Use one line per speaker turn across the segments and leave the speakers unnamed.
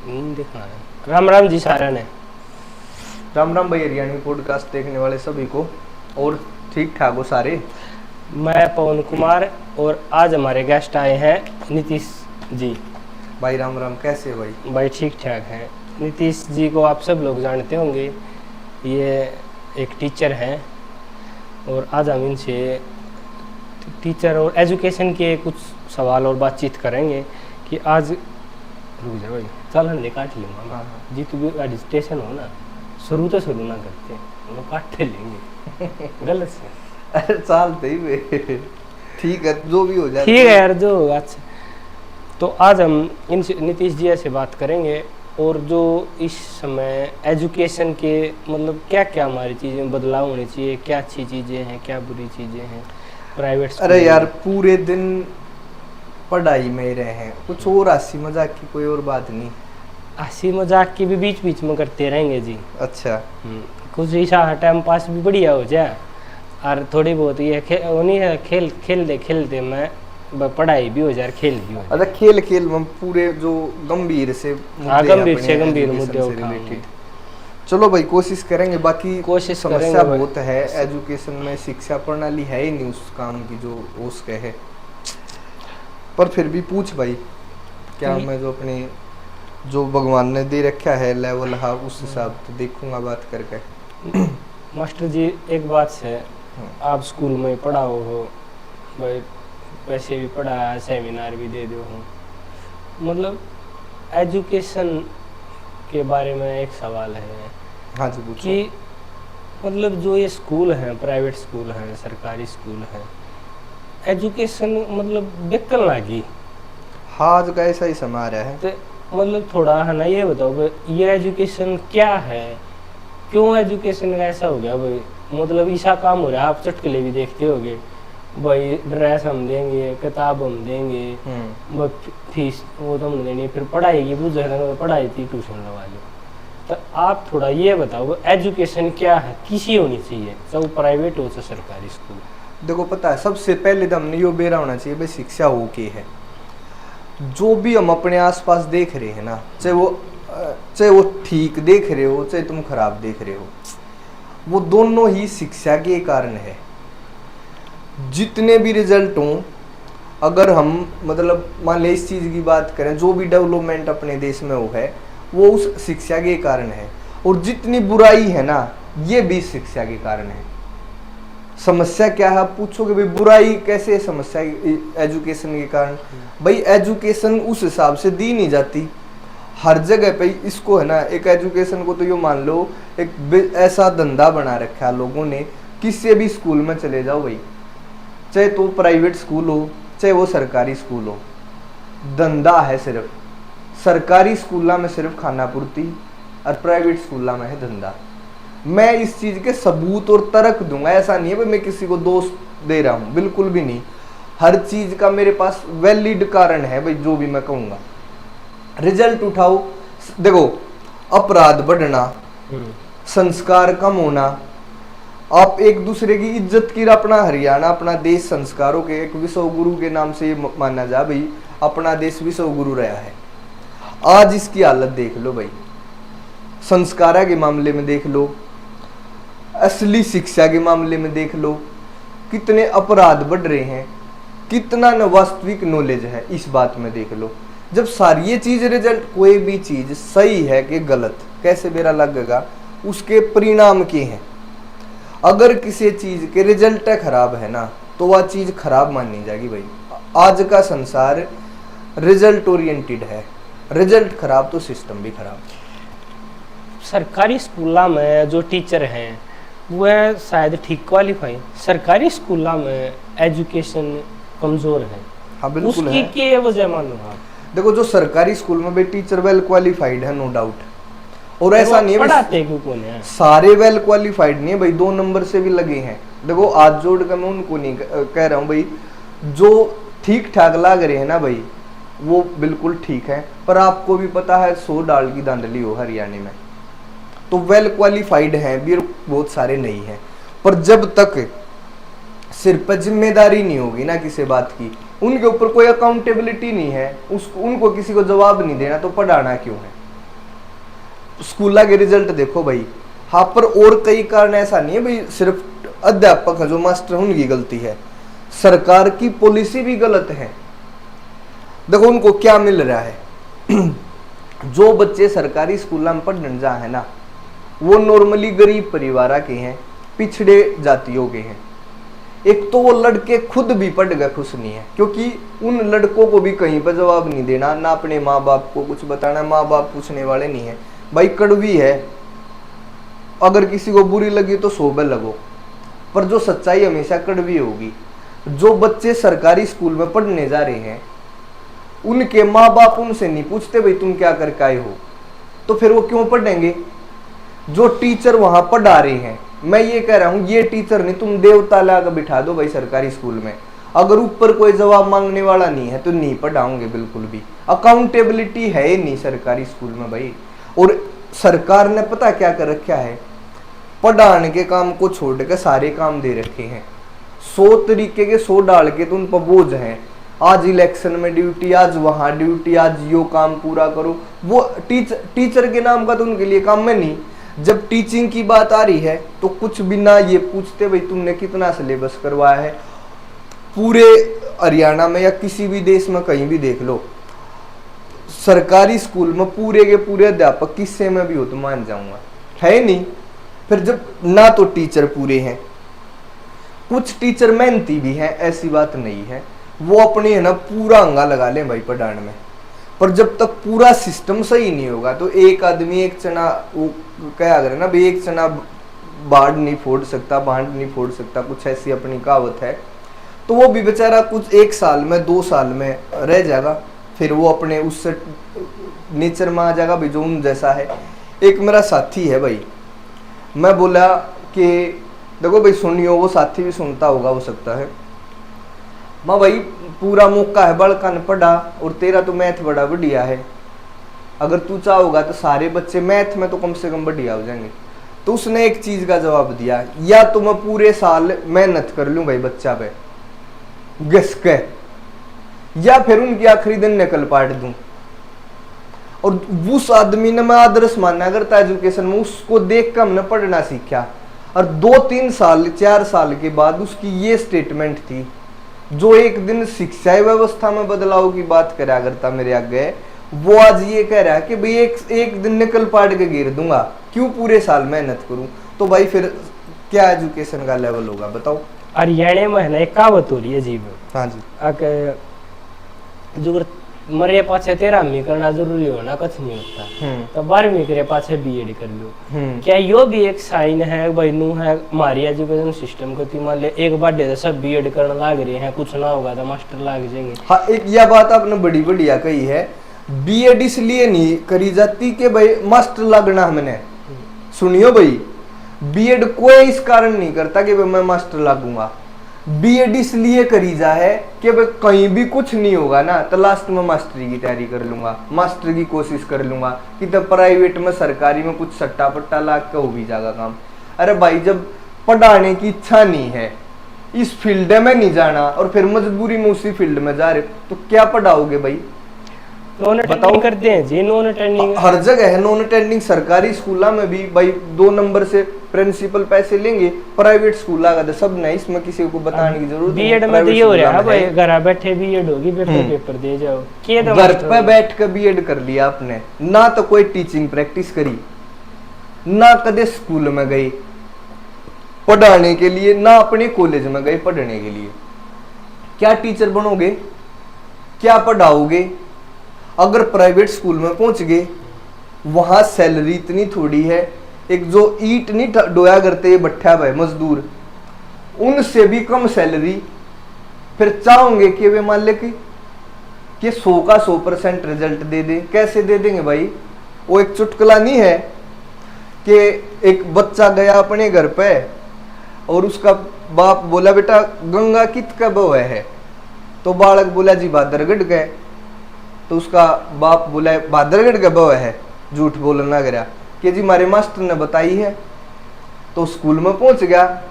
दिखा है। राम राम जी सारा ने।
राम राम भाई हरियाणवी पॉडकास्ट देखने वाले सभी को। और ठीक ठाक हो सारे?
मैं पवन कुमार और आज हमारे गेस्ट आए हैं नीतीश जी।
भाई राम राम, कैसे हो भाई?
भाई ठीक ठाक हैं। नीतीश जी को आप सब लोग जानते होंगे, ये एक टीचर हैं और आज हम इनसे टीचर और एजुकेशन के कुछ सवाल और बातचीत करेंगे कि आज रुक जाओ भाई, चलन ले काट लूँगा।
हाँ।
जी तू भी स्टेशन हो ना, शुरू तो शुरू ना करते वो काट लेंगे गलत से।
अरे चालते ही वे ठीक है, जो भी हो जाए
ठीक है यार, जो अच्छा। तो आज हम इन नीतीश जी से बात करेंगे और जो इस समय एजुकेशन के मतलब क्या क्या हमारी चीज़ें बदलाव होनी चाहिए, क्या अच्छी चीज़ें हैं, क्या बुरी चीज़ें हैं प्राइवेट।
अरे यार पूरे दिन पढ़ाई में ही रहे हैं, कुछ और हंसी मजाक की कोई और बात नहीं।
हंसी मजाक की भी बीच बीच में करते रहेंगे जी।
अच्छा।
कुछ ऐसा टाइम पास भी बढ़िया हो जाए और थोड़ी बहुत ये खेल दे मैं पढ़ाई भी हो जाए, खेल भी हो जाए।
अच्छा, खेल में पूरे जो गंभीर से
गंभीर मुद्दे उठाएंगे।
चलो भाई कोशिश करेंगे। बाकी
कोशिश
समस्या बहुत है एजुकेशन में, शिक्षा प्रणाली है ही नहीं उस काम की जो उसके है। पर फिर भी पूछ भाई, क्या मैं जो अपने जो भगवान ने दे रखा है लेवल है उस हिसाब से देखूंगा बात करके।
मास्टर जी एक बात से, आप स्कूल में पढ़ाओ हो भाई, वैसे भी पढ़ाया, सेमिनार भी दे दो हो, मतलब एजुकेशन के बारे में एक सवाल है।
हाँ जी पूछो।
कि मतलब जो ये स्कूल हैं, प्राइवेट स्कूल हैं, सरकारी स्कूल हैं, एजुकेशन मतलब बेकल लगी।
हाँ आज का ऐसा ही समय आ रहा है।
तो मतलब थोड़ा है ना, ये बताओ भाई ये एजुकेशन क्या है, क्यों एजुकेशन का ऐसा हो गया भाई? मतलब ऐसा काम हो रहा है, आप चुटकुले भी देखते होगे भाई, ड्रेस हम देंगे, किताब हम देंगे, फीस वो तो हम देंगे, फिर पढ़ाई की पूछ पढ़ाई थी ट्यूशन लगा लो। तो आप थोड़ा ये बताओ एजुकेशन क्या है, किसी होनी चाहिए, चाहे प्राइवेट हो चाहे सरकारी स्कूल।
देखो पता है, सबसे पहले तो हमने यो बेरा होना चाहिए भाई शिक्षा हो के है। जो भी हम अपने आसपास देख रहे हैं ना, चाहे वो ठीक देख रहे हो चाहे तुम खराब देख रहे हो, वो दोनों ही शिक्षा के कारण है। जितने भी रिजल्ट हों, अगर हम मतलब मान ले इस चीज़ की बात करें, जो भी डेवलपमेंट अपने देश में हो है वो उस शिक्षा के कारण है। और जितनी बुराई है ना, ये भी शिक्षा के कारण है। समस्या क्या है आप पूछोगे भाई, बुराई कैसे समस्या एजुकेशन के कारण? भाई एजुकेशन उस हिसाब से दी नहीं जाती हर जगह पे। इसको है ना, एक एजुकेशन को तो यो मान लो एक ऐसा धंधा बना रखा है लोगों ने, किसी भी स्कूल में चले जाओ भाई, चाहे तो प्राइवेट स्कूल हो चाहे वो सरकारी स्कूल हो, धंधा है सिर्फ। सरकारी स्कूलों में सिर्फ खाना पूर्ति और प्राइवेट स्कूलों में है धंधा। मैं इस चीज़ के सबूत और तर्क दूंगा, ऐसा नहीं है भाई मैं किसी को दोष दे रहा हूँ, बिल्कुल भी नहीं। हर चीज़ का मेरे पास वैलिड कारण है भाई, जो भी मैं कहूँगा। रिजल्ट उठाओ, देखो अपराध बढ़ना, संस्कार कम होना, आप एक दूसरे की इज्जत की, अपना हरियाणा अपना देश संस्कारों के एक विश्व गुरु के नाम से माना जा भाई, अपना देश विश्व गुरु रहा है। आज इसकी हालत देख लो भाई, संस्कारा के मामले में देख लो, असली शिक्षा के मामले में देख लो, कितने अपराध बढ़ रहे हैं, कितना न वास्तविक नॉलेज है इस बात में देख लो। जब सारी ये चीज रिजल्ट, कोई भी चीज सही है कि गलत कैसे मेरा लगेगा, उसके परिणाम के हैं। अगर किसी चीज के रिजल्ट खराब है ना, तो वह चीज खराब मानी जाएगी भाई। आज का संसार रिजल्ट ओरिएंटेड है, रिजल्ट खराब तो सिस्टम भी खराब।
सरकारी स्कूलों में जो टीचर हैं वह शायद ठीक क्वालिफाई, सरकारी स्कूलों में एजुकेशन कमजोर है।
हाँ बिल्कुल
उसकी
है।
क्या वजह मानो आप?
देखो जो सरकारी स्कूल में भी टीचर वेल क्वालिफाइड है, नो डाउट। और ऐसा नहीं है
पढ़ाते क्यों कौन है,
सारे वेल क्वालिफाइड नहीं है भाई, 2 नंबर से भी लगे हैं। देखो आज जोड़ कर मैं उनको नहीं कह रहा हूँ भाई, जो ठीक ठाक लग रहे हैं ना भाई वो बिल्कुल ठीक है। पर आपको भी पता है 100 डाल की धांधली हो हरियाणा में, तो वेल क्वालिफाइड हैं भी बहुत सारे नहीं हैं। पर जब तक सिर पर जिम्मेदारी नहीं होगी ना किसी बात की, उनके ऊपर कोई अकाउंटेबिलिटी नहीं है, उनको किसी को जवाब नहीं देना, तो पढ़ाना क्यों है? स्कूल के रिजल्ट देखो भाई, हाँ पर और कई कारण ऐसा नहीं है भाई सिर्फ अध्यापक है जो मास्टर उनकी गलती है, सरकार की पॉलिसी भी गलत है। देखो उनको क्या मिल रहा है जो बच्चे सरकारी स्कूल में पढ़ने जा है ना, वो नॉर्मली गरीब परिवार के हैं, पिछड़े जातियों के हैं। एक तो वो लड़के खुद भी पढ़ गए खुश नहीं है, क्योंकि उन लड़कों को भी कहीं पर जवाब नहीं देना, ना अपने माँ बाप को कुछ बताना, माँ बाप पूछने वाले नहीं है। भाई कड़वी है, अगर किसी को बुरी लगी तो सोबे लगो, पर जो सच्चाई हमेशा कड़वी होगी। जो बच्चे सरकारी स्कूल में पढ़ने जा रहे हैं उनके माँ बाप उनसे नहीं पूछते भाई तुम क्या करके आए हो, तो फिर वो क्यों पढ़ेंगे। जो टीचर वहां पढ़ा रहे हैं, मैं ये कह रहा हूं ये टीचर नहीं, तुम देवता लाकर बिठा दो भाई सरकारी स्कूल में, अगर ऊपर कोई जवाब मांगने वाला नहीं है तो नहीं पढ़ाओगे बिल्कुल भी। अकाउंटेबिलिटी है ही नहीं सरकारी स्कूल में भाई। और सरकार ने पता क्या कर रखा है, पढ़ाने के काम को छोड़ के सारे काम दे रखे हैं। 100 तरीके के 100 डाल के तो उन पर बोझ है, आज इलेक्शन में ड्यूटी, आज वहां ड्यूटी, आज यो काम पूरा करो। वो टीचर के नाम का तो उनके लिए काम में नहीं। जब टीचिंग की बात आ रही है तो कुछ बिना ये पूछते भाई तुमने कितना सिलेबस करवाया है। पूरे हरियाणा में या किसी भी देश में कहीं भी देख लो, सरकारी स्कूल में पूरे के पूरे अध्यापक किस्से में भी हो तो मान जाऊंगा, है नहीं। फिर जब ना तो टीचर पूरे हैं, कुछ टीचर मेहनती भी हैं, ऐसी बात नहीं है, वो अपने है ना पूरा अंगा लगा लें भाई पढ़ाने में, पर जब तक पूरा सिस्टम सही नहीं होगा तो एक आदमी एक चना, वो क्या करे ना भाई, एक चना बाढ़ नहीं फोड़ सकता, बांध नहीं फोड़ सकता, कुछ ऐसी अपनी कहावत है। तो वो भी बेचारा कुछ 1 साल में 2 साल में रह जाएगा, फिर वो अपने उससे नेचर में आ जाएगा भाई जो उन जैसा है। एक मेरा साथी है भाई, मैं बोला कि देखो भाई सुनियो, वो साथी भी सुनता होगा हो सकता है, माँ भाई पूरा मौका है बड़का न पढ़ा, और तेरा तो मैथ बड़ा बढ़िया है, अगर तू चाहोगा तो सारे बच्चे मैथ में तो कम से कम बढ़िया हो जाएंगे। तो उसने एक चीज का जवाब दिया, या तो मैं पूरे साल मेहनत कर लूं भाई बच्चा पे घिस के, या फिर उनकी आखिरी दिन निकल पाट दूं। और उस आदमी ने, मैं आदर्श मानना करता एजुकेशन में, उसको देख कर हमने पढ़ना सीखा, और 2-3 साल 4 साल के बाद उसकी ये स्टेटमेंट थी, जो एक दिन शिक्षा व्यवस्था में बदलाव की बात करा करता मेरे आगे, वो आज ये कह रहा है कि भाई एक दिन निकल पाट के गिर दूंगा, क्यों पूरे साल मेहनत करूं। तो भाई फिर क्या एजुकेशन का लेवल होगा बताओ।
हरियाणा में है ना एक कहावत हो रही है जीव,
हाँ जी,
जो मरे पाछे 13वीं करना जरूरी होना कुछ नहीं होता, तो 12वीं करे पाछे बीएड कर लो। क्या यो भी एक साइन है भाई नू है हमारी एजुकेशन सिस्टम को, मान ले एक बार सब बीएड करने लाग रहे हैं, कुछ ना होगा तो मास्टर लाग जाएंगे।
हाँ, एक यह बात आपने बड़ी बढ़िया कही है, बीएड इसलिए नहीं करी जाती कि भाई मास्टर लगना हमने। सुनियो भाई, बीएड कोई इस कारण नहीं करता कि भाई मैं मास्टर लागूंगा, बीएड इसलिए करी जा है कि भाई कहीं भी कुछ नहीं होगा ना तो लास्ट में मास्टरी की तैयारी कर लूंगा, मास्टर की कोशिश कर लूंगा, कि तब प्राइवेट में सरकारी में कुछ सट्टा पट्टा लाग के हो भी जाएगा काम। अरे भाई जब पढ़ाने की इच्छा नहीं है, इस फील्ड में नहीं जाना, और फिर मजबूरी में उसी फील्ड में जा रहे, तो क्या पढ़ाओगे भाई।
नॉन अटेंडिंग करते हैं जी, नॉन अटेंडिंग
हर जगह है नॉन अटेंडिंग। सरकारी स्कूल में भी भाई 2 नंबर से प्रिंसिपल पैसे लेंगे, प्राइवेट स्कूल आगा सब नहीं, इसमें किसी को बताने की जरूरत नहीं।
बीएड में तो ये हो रहा है भाई घर बैठे बीएड होगी, पेपर दे जाओ,
घर पे बैठ कर बीएड कर लिया आपने, ना तो कोई टीचिंग प्रैक्टिस करी, ना कदे स्कूल में गए पढ़ाने के लिए, ना अपने कॉलेज में गए पढ़ने के लिए। क्या टीचर बनोगे, क्या पढ़ाओगे। अगर प्राइवेट स्कूल में पहुंच गए, वहां सैलरी इतनी थोड़ी है, एक जो ईट नहीं डोया करते भट्ठा भाई मजदूर, उनसे भी कम सैलरी। फिर चाहोगे कि वे मान ले कि 100 का 100% रिजल्ट दे दे, कैसे दे देंगे भाई। वो एक चुटकुला नहीं है कि एक बच्चा गया अपने घर पे और उसका बाप बोला बेटा गंगा कित का बह है, तो बालक बोला जी भादरगढ़ गए, तो उसका बाप बोला भादरगढ़ का बह है, झूठ बोलना गया कि जी हमारे मास्टर ने बताई है। तो स्कूल में पहुंच गया,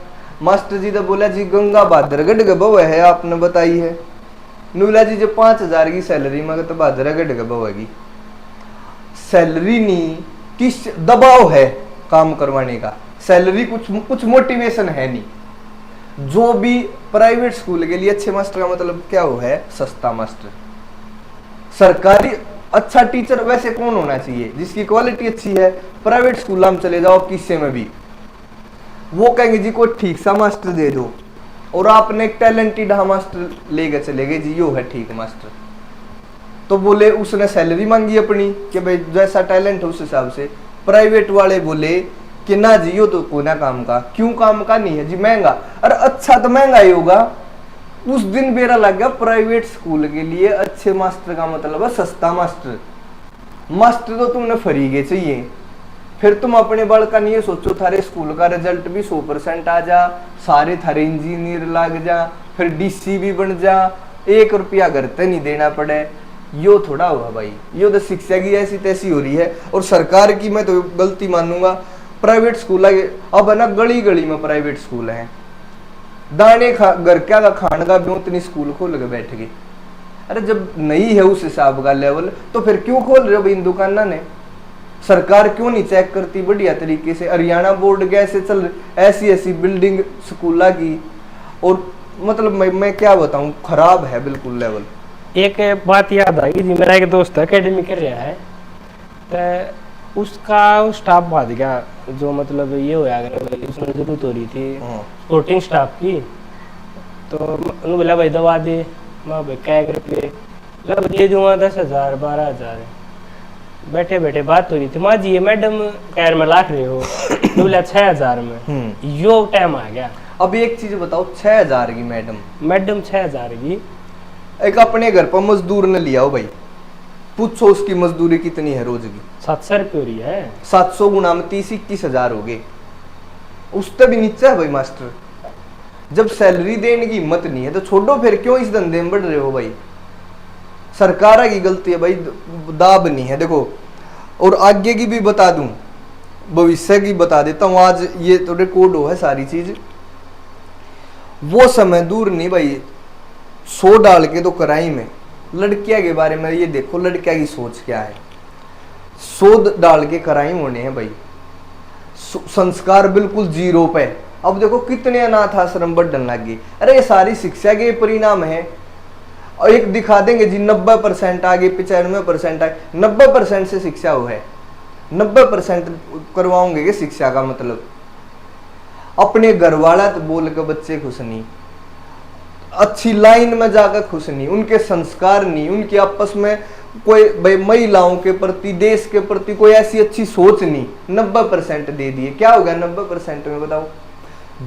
मास्टर जी ने बोला जी गंगा भादरगढ़ का बह है, आपने बताई है। नूला जी जो 5000 की सैलरी में तो भादरगढ़ का बह है, सैलरी नहीं किस दबाव है काम करवाने का, सैलरी कुछ मोटिवेशन है नहीं। जो भी प्राइवेट स्कूल के लिए अच्छे मास्टर का मतलब क्या वो है, सस्ता मास्टर। सरकारी अच्छा टीचर वैसे कौन होना चाहिए, जिसकी क्वालिटी अच्छी है। प्राइवेट स्कूल में चले जाओ किस्से में भी वो कहेंगे जी कोई ठीक सा मास्टर दे दो, और आपने एक टैलेंटेड मास्टर लेके चले गए जी यो है ठीक मास्टर, तो बोले उसने सैलरी मांगी अपनी कि भाई जैसा टैलेंट है उस हिसाब से। प्राइवेट वाले बोले कि ना जी यो तो कोना काम का, क्यों काम का नहीं है जी, महंगा। अरे अच्छा तो महंगा ही होगा। उस दिन मेरा लग गया प्राइवेट स्कूल के लिए अच्छे मास्टर का मतलब है सस्ता मास्टर। मास्टर तो तुमने फ्री के चाहिए। फिर तुम अपने बल का नहीं सोचो थारे स्कूल का रिजल्ट भी 100% आ जा, सारे थारे इंजीनियर लग जा, फिर डीसी भी बन जा, 1 रुपया घर तक नहीं देना पड़े। यो थोड़ा हुआ भाई, यो तो शिक्षा की ऐसी तैसी हो रही है। और सरकार की मैं तो गलती मानूंगा। प्राइवेट स्कूल है अब है ना, गली गली में प्राइवेट स्कूल है, दाने घर क्या का खान का भी उतनी स्कूल खोल के बैठ गए। अरे जब नहीं है उस हिसाब का लेवल तो फिर क्यों खोल रहे हो भाई इन दुकाना ने? सरकार क्यों नहीं चेक करती बढ़िया तरीके से? हरियाणा बोर्ड कैसे चल ऐसी ऐसी बिल्डिंग स्कूला की, और मतलब मैं क्या बताऊं, खराब है बिल्कुल लेवल।
एक बात याद आई जी, मेरा एक दोस्त अकेडमी कर रहा है, तो उसका स्टाफ बढ़ गया, जो मतलब ये होया उसमें जरूरत हो रही थी सपोर्टिंग स्टाफ की। तो उन्होंने बोला भाई दवा दे, मैं भाई क्या रुपये दे दूंगा, 10,000 12,000। बैठे बैठे बात हो रही थी, माँ जी ये मैडम कैर में लाख रहे हो, तो बोला 6,000 में। यो टाइम आ गया।
अब एक चीज बताओ, 6,000 की मैडम
6,000 की,
एक अपने घर पर मजदूर ने लिया हो भाई, पूछो उसकी मजदूरी कितनी है रोज की?
700 रुपये हो रही है।
700 गुना में 30-21,000 हो गए। उससे भी नीचे है भाई मास्टर। जब सैलरी देने की हिम्मत नहीं है तो छोड़ो, फिर क्यों इस धंधे में बढ़ रहे हो भाई? सरकार की गलती है भाई, दाब नहीं है। देखो, और आगे की भी बता दूं, भविष्य की बता देता हूं। आज ये तो रिकॉर्ड हो है सारी चीज, वो समय दूर नहीं भाई, 100 डाल के तो कराई में। लड़कियां के बारे में ये देखो, लड़कियां की सोच क्या है। 100 डाल के कराई होने हैं भाई, संस्कार बिल्कुल 0 पे। अब देखो कितने अनाथ आश्रम बढ़ने लग गए। अरे ये सारी शिक्षा के परिणाम है। और एक दिखा देंगे जी 90% आगे 95% आगे, 90% से शिक्षा हो है, 90% करवाओगे कि शिक्षा का मतलब अपने घर वाला तो बोल के बच्चे खुश नहीं, अच्छी लाइन में जाकर खुश नहीं, उनके संस्कार नहीं, उनकी आपस में कोई भाई महिलाओं के प्रति देश के प्रति कोई ऐसी अच्छी सोच नहीं। 90% दे दिए, क्या हो गया 90% में बताओ?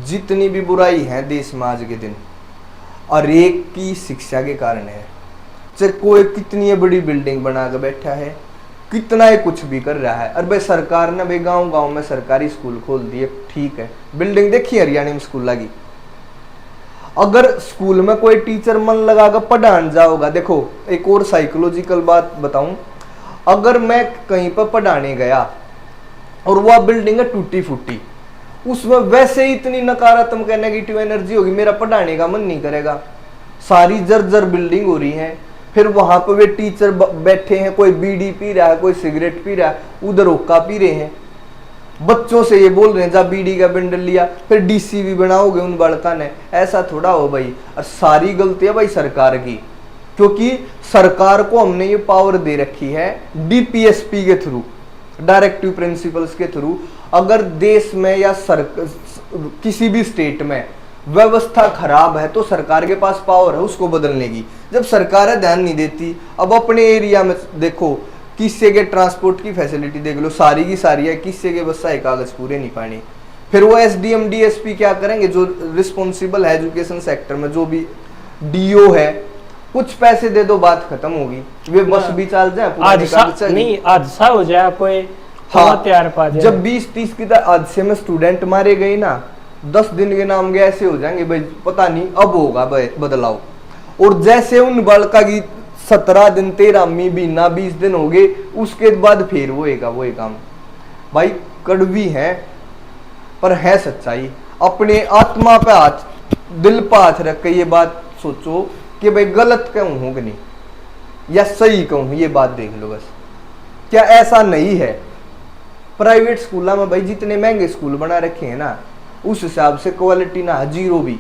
जितनी भी बुराई है देश में आज के दिन, और एक की शिक्षा के कारण है। चाहे कोई कितनी बड़ी बिल्डिंग बना के बैठा है, कितना ही कुछ भी कर रहा है। अरे भाई सरकार ने भाई गांव गांव में सरकारी स्कूल खोल दिए, ठीक है, बिल्डिंग देखी हरियाणा में स्कूल लगी। अगर स्कूल में कोई टीचर मन लगाकर पढ़ाने जाओगा, देखो एक और साइकोलॉजिकल बात बताऊं, अगर मैं कहीं पर पढ़ाने गया और वह बिल्डिंग है टूटी फूटी, उसमें वैसे ही इतनी नकारात्मक नेगेटिव एनर्जी होगी, मेरा पढ़ाने का मन नहीं करेगा। सारी जर्जर बिल्डिंग हो रही है, फिर वहां पर वे टीचर बैठे हैं, कोई बीड़ी पी रहा है, कोई सिगरेट पी रहा है, उधर हुक्का पी रहे हैं, बच्चों से ये बोल रहे हैं जा बीड़ी का बंडल लिया, फिर डीसी भी बनाओगे उन बालका ने। ऐसा थोड़ा हो भाई। और सारी गलती है भाई सरकार की, क्योंकि सरकार को हमने ये पावर दे रखी है डीपीएसपी के थ्रू, डायरेक्टिव प्रिंसिपल्स के थ्रू। अगर देश में या किसी भी स्टेट में व्यवस्था खराब है तो सरकार के पास पावर है उसको बदलने की। जब सरकार ध्यान नहीं देती, अब अपने एरिया में देखो, किससे के ट्रांसपोर्ट की फैसिलिटी देख लो, सारी की सारी है, किससे के बस सारे कागज पूरे नहीं पाने। फिर वो एसडीएम डीएसपी क्या करेंगे, जो रिस्पॉन्सिबल है एजुकेशन सेक्टर में, जो भी डीओ है, कुछ पैसे दे दो बात खत्म होगी, वे बस भी चल जाए,
हादसा हो जाए कोई।
हाँ, तैयार पा जाए। जब 20-30 की हादसे में स्टूडेंट मारे गए ना, 10 दिन के नाम के ऐसे हो जाएंगे भाई, पता नहीं अब होगा बदलाव। और जैसे उन बालका की 17 दिन 13 महीना 20 दिन हो गए, उसके बाद फिर वो काम भाई कड़वी है पर है सच्चाई। अपने आत्मा पे हाथ, दिल पे हाथ रख के ये बात सोचो कि भाई गलत कहूं हूं कि नहीं या सही कहूं, ये बात देख लो बस। क्या ऐसा नहीं है प्राइवेट स्कूलों में भाई जितने महंगे स्कूल बना रखे हैं ना, उस हिसाब से क्वालिटी ना है, जीरो भी।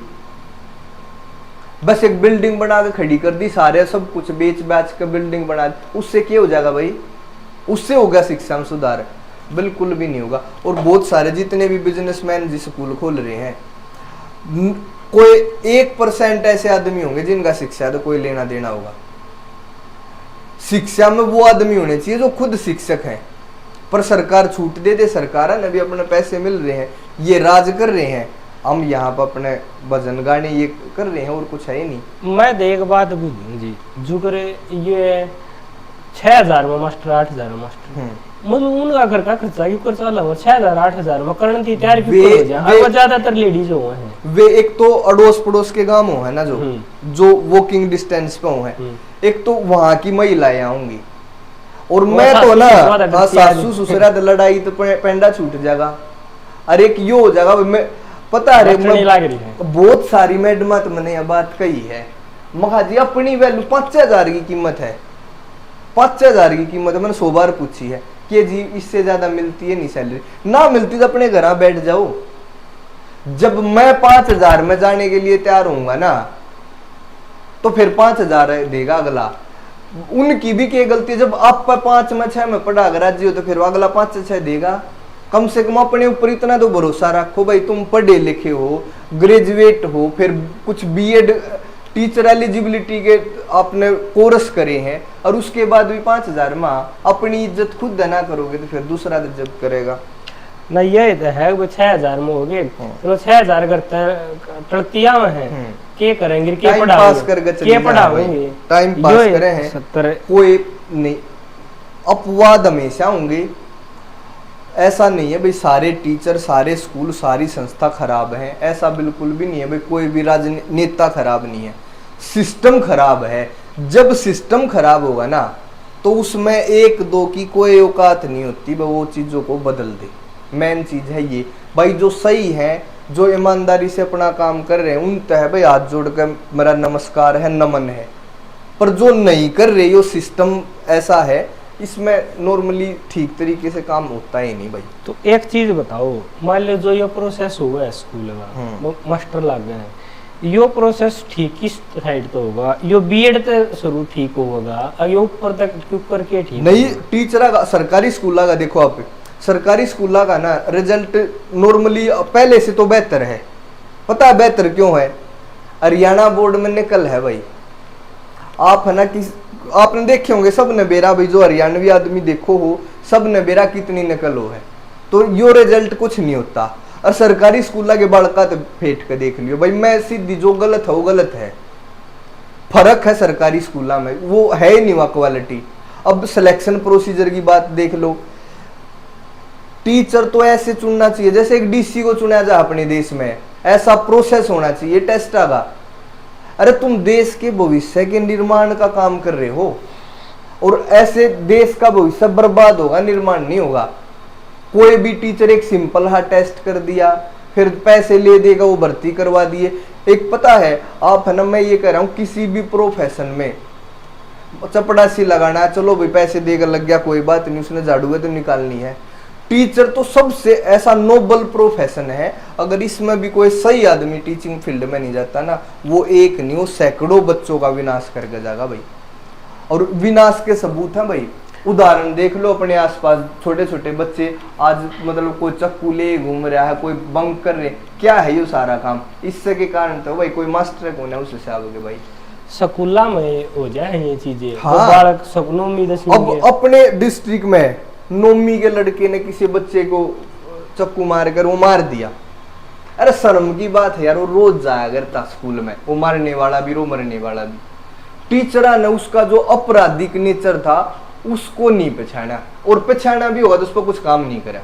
बस एक बिल्डिंग बना के खड़ी कर दी, सारे सब कुछ बेच बाच के बिल्डिंग बना दी, उससे क्या हो जाएगा भाई? उससे होगा शिक्षा में सुधार? बिल्कुल भी नहीं होगा। और बहुत सारे जितने भी बिजनेसमैन जिस स्कूल खोल रहे हैं, कोई 1% ऐसे आदमी होंगे जिनका शिक्षा तो कोई लेना देना होगा। शिक्षा में वो आदमी होने चाहिए जो खुद शिक्षक हैं, पर सरकार छूट दे दे। सरकार है ना, अभी अपने पैसे मिल रहे हैं, ये राज कर रहे हैं, हम यहाँ पर अपने भजन गाने ये कर रहे हैं, और कुछ है ही नहीं।
मैं तो एक बात बोलूँ जी, जो करे ये 6,000 में मास्टर, 8,000 में मास्टर, मतलब उनका घर का खर्चा क्यों कर चला हुआ? 6,000 8,000 में करने की तैयार क्यों हो जाए? वो ज्यादातर लेडीज हो हैं,
वे एक तो अड़ोस पड़ोस के गांव हो है ना, जो वॉकिंग डिस्टेंस पे हो है, एक तो वहां की महिलाएं आऊंगी, और मैं तो ना सासू ससुरा लड़ाई तो पेंडा छूट जाएगा। अरे एक यो हो जाएगा, मैं पता है बहुत सारी मैडम तो मैंने यह बात कही है, मखा जी अपनी वैल्यू 5,000 की कीमत है, 5,000 की कीमत है। मैंने 100 बार पूछी है कि जी इससे ज्यादा मिलती है नहीं सैलरी? ना मिलती तो अपने घर बैठ जाओ। जब मैं 5,000 में जाने के लिए तैयार होऊंगा ना, तो फिर 5,000 देगा अगला। उनकी भी क्या गलती है? जब आप 5 में 6 में पढ़ा अगर राजी हो तो फिर अगला 5 से 6 देगा। कम से कम अपने ऊपर इतना तो भरोसा रखो भाई, तुम पढ़े लिखे हो, ग्रेजुएट हो, फिर कुछ बीएड टीचर एलिजिबिलिटी के आपने कोर्स करे हैं, और उसके बाद भी 5,000 में अपनी इज्जत खुद ना करोगे तो फिर दूसरा इज्जत करेगा
ना। ये तो है वो 6,000 में हो गए, तो 6,000 तड़तिया में है, क्या करेंगे? क्या पढ़ाएंगे?
टाइम पास करे हैं
70
कोई नहीं। अपवाद हमेशा होंगे, ऐसा नहीं है भाई सारे टीचर, सारे स्कूल, सारी संस्था खराब हैं, ऐसा बिल्कुल भी नहीं है भाई। कोई भी राजनेता खराब नहीं है, सिस्टम खराब है। जब सिस्टम खराब होगा ना, तो उसमें 1-2 की कोई औकात नहीं होती भाई वो चीजों को बदल दे। मेन चीज है ये भाई, जो सही है, जो ईमानदारी से अपना काम कर रहे हैं, उन तय भाई हाथ जोड़कर मेरा नमस्कार है, नमन है। पर जो नहीं कर रहे, यो सिस्टम ऐसा है, इसमें नॉर्मली ठीक तरीके से काम होता ही नहीं भाई।
तो एक चीज बताओ, मान लो जो ये प्रोसेस हुआ है स्कूल का, मास्टर लग गए हैं, यो प्रोसेस ठीक किस साइड तो होगा? यो बीएड तो शुरू ठीक होगा, अब यो ऊपर तक क्यों करके ठीक
नहीं? टीचर का सरकारी स्कूल का देखो आप, सरकारी स्कूल का ना रिजल्ट नॉर्मली पहले से तो बेहतर है। पता है बेहतर क्यों है? हरियाणा बोर्ड में निकल है भाई। आप है ना कि आपने देखे होंगे सब ने बेरा भाई, जो हरियाणवी आदमी देखो हो, सब ने बेरा कितनी नकल हो है, तो यो रिजल्ट कुछ नहीं होता। और सरकारी स्कूल के बालका तो फेंट के देख लियो भाई, मैं सीधी जो गलत है वो गलत है। फर्क है सरकारी स्कूल में, वो है ही नहीं वहाँ क्वालिटी। अब सिलेक्शन प्रोसीजर की बात देख लो, टीचर तो ऐसे चुनना चाहिए जैसे एक डीसी को चुना जाए अपने देश में, ऐसा प्रोसेस होना चाहिए टेस्ट का। अरे तुम देश के भविष्य के निर्माण का काम कर रहे हो, और ऐसे देश का भविष्य बर्बाद होगा, निर्माण नहीं होगा। कोई भी टीचर एक सिंपल हा टेस्ट कर दिया, फिर पैसे ले देगा, वो भर्ती करवा दिए। एक पता है आप है ना, मैं ये कह रहा हूँ किसी भी प्रोफेशन में चपड़ासी लगाना है, चलो भाई पैसे देकर लग गया, कोई बात नहीं, उसने झाड़ू है तो निकालनी है। टीचर तो सबसे ऐसा नोबल प्रोफेशन है, अगर इसमें भी कोई सही आदमी टीचिंग फील्ड में नहीं जाता ना, वो एक नहीं, वो सैकड़ों बच्चों का विनाश करके जाएगा भाई। और विनाश के सबूत हैं भाई, उदाहरण देख लो अपने आसपास, छोटे छोटे बच्चे आज मतलब कोई चक्कू ले घूम रहा है, कोई बंक कर रहे, क्या है ये सारा काम? इससे के कारण तो भाई कोई मास्टर कौन है उससे आओगे भाई।
स्कूला में हो जाए ये चीजें।
हाँ।
तो बालक सपनों में
अब अपने डिस्ट्रिक्ट में 9वीं के लड़के ने किसी बच्चे को चक्कू मार कर वो मार दिया। अरे शर्म की बात है यार, वो रोज जाया करता स्कूल में, वो मारने वाला भी रो मरने वाला भी। टीचर ने उसका जो आपराधिक नेचर था उसको नहीं पहचाना, और पहचाना भी होगा तो उस पर कुछ काम नहीं करा।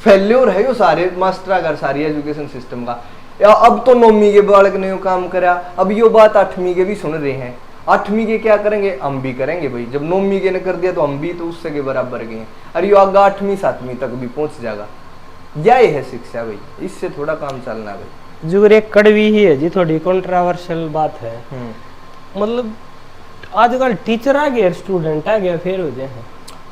फेल्योर है यो सारे मास्टर का, सारी एजुकेशन सिस्टम का। अब तो 9वीं के बालक ने यो काम करा, अब यो बात 8वीं के भी सुन रहे हैं। 8वीं के क्या करेंगे? हम भी करेंगे भाई। जब 9वीं के ने कर दिया तो हम भी तो उससे के बराबर गए हैं। अरे यो आगे 8वीं 7वीं तक भी पहुंच जाएगा। यही है शिक्षा भाई, इससे थोड़ा काम चलना भाई।
जो एक कड़वी ही है जी, थोड़ी कंट्रोवर्शियल बात है। मतलब आजकल टीचर आ गया, स्टूडेंट आ गया, फिर हो जाए।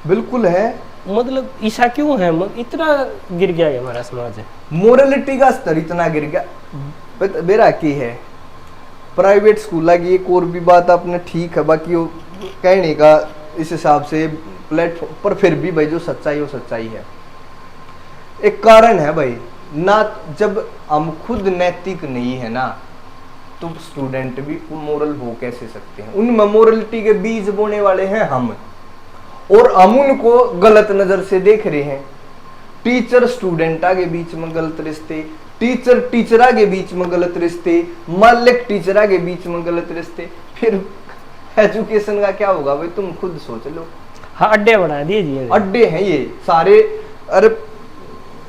बिल्कुल है।
मतलब ऐसा क्यों है, इतना गिर गया है हमारा समाज?
मोरलिटी का स्तर इतना गिर गया। बेरा की है प्राइवेट स्कूल की एक और भी बात आपने ठीक है, बाकी वो कहने का इस हिसाब से प्लेटफॉर्म पर, फिर भी भाई जो सच्चाई वो सच्चाई है। एक कारण है भाई ना, जब हम खुद नैतिक नहीं है ना तो स्टूडेंट भी मोरल हो कैसे सकते हैं? उनमें मोरलिटी के बीज बोने वाले हैं हम, और हम उनको गलत नजर से देख रहे हैं। टीचर स्टूडेंट के बीच में गलत रिश्ते, टीचर टीचरा के बीच में गलत रिश्ते, मालिक टीचरा के बीच में गलत रिश्ते, फिर एजुकेशन का क्या होगा भाई? तुम खुद सोच लो।
हाँ, अड्डे बना दिए जी,
अड्डे हैं ये सारे। अरे